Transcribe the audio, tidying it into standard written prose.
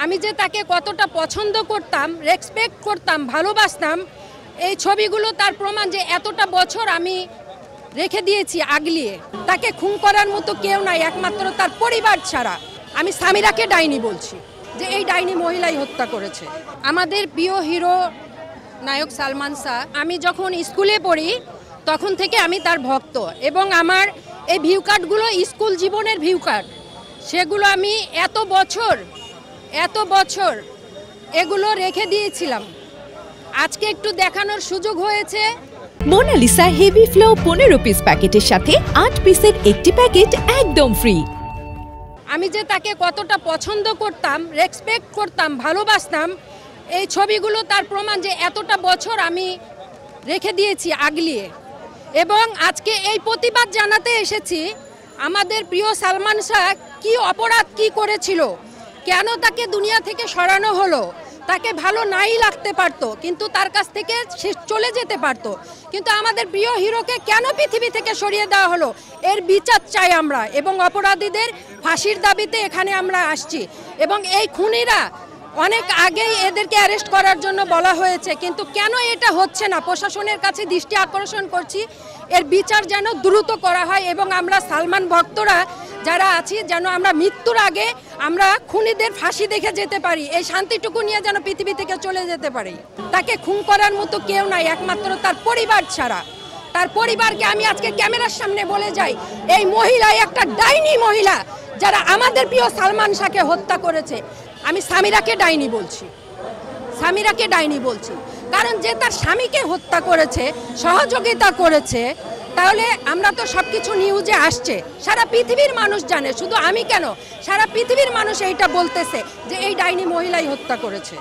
আমি যে তাকে কতটা পছন্দ করতাম, রেসপেক্ট করতাম, ভালোবাসতাম, এই ছবিগুলো তার প্রমাণ যে এতটা বছর আমি রেখে দিয়েছি আগলিয়ে। তাকে খুন করার মতো কেউ নাই একমাত্র তার পরিবার ছাড়া। আমি সামিরাকে ডাইনি বলছি, যে এই ডাইনি মহিলাই হত্যা করেছে। আমাদের প্রিয় হিরো নায়ক সালমান শাহ, আমি যখন স্কুলে পড়ি তখন থেকে আমি তার ভক্ত, এবং আমার এই ভিউ কার্ডগুলো স্কুল জীবনের ভিউ কার্ড। সেগুলো আমি এত বছর এগুলো রেখে দিয়েছিলাম। আজকে একটু দেখানোর সুযোগ হয়েছে। মোনালিসা হেভি ফ্লো 15 পিস প্যাকেটের সাথে 8 পিসের একটি প্যাকেট একদম ফ্রি। আমি যে তাকে কতটা পছন্দ করতাম, রেসপেক্ট করতাম, ভালোবাসতাম, এই ছবিগুলো তার প্রমাণ যে এতটা বছর আমি রেখে দিয়েছি আগলিয়ে। এবং আজকে এই প্রতিবাদ জানাতে এসেছি। আমাদের প্রিয় সালমান শাহ কি অপরাধ কি করেছিল, কেন তাকে দুনিয়া থেকে সরানো হলো? তাকে ভালো নাই লাগতে পারতো, কিন্তু তার কাছ থেকে সে চলে যেতে পারতো, কিন্তু আমাদের প্রিয় হিরোকে কেন পৃথিবী থেকে সরিয়ে দেওয়া হলো? এর বিচার চাই আমরা, এবং অপরাধীদের ফাঁসির দাবিতে এখানে আমরা আসছি। এবং এই খুনিরা অনেক আগেই এদেরকে অ্যারেস্ট করার জন্য বলা হয়েছে, কিন্তু কেন এটা হচ্ছে না? প্রশাসনের কাছে দৃষ্টি আকর্ষণ করছি, এর বিচার যেন দ্রুত করা হয়, এবং আমরা সালমান ভক্তরা যারা আছি যেন আমরা মৃত্যুর আগে আমরা খুনিদের ফাঁসি দেখে যেতে পারি, এই শান্তিটুকু নিয়ে যেন পৃথিবী থেকে চলে যেতে পারি। তাকে খুন করার মতো কেউ নাই একমাত্র তার পরিবার ছাড়া। তার পরিবারকে আমি আজকে ক্যামেরার সামনে বলে যাই, এই মহিলা একটা ডাইনি মহিলা, যারা আমাদের প্রিয় সালমান শাহকে হত্যা করেছে। আমি সামিরাকে ডাইনি বলছি, কারণ যে তার স্বামীকে হত্যা করেছে, সহযোগিতা করেছে, তাহলে আমরা তো সবকিছু নিউজে আসছে, সারা পৃথিবীর মানুষ জানে, শুধু আমি কেন, সারা পৃথিবীর মানুষ এইটা বলতেছে যে এই ডাইনি মহিলাই হত্যা করেছে।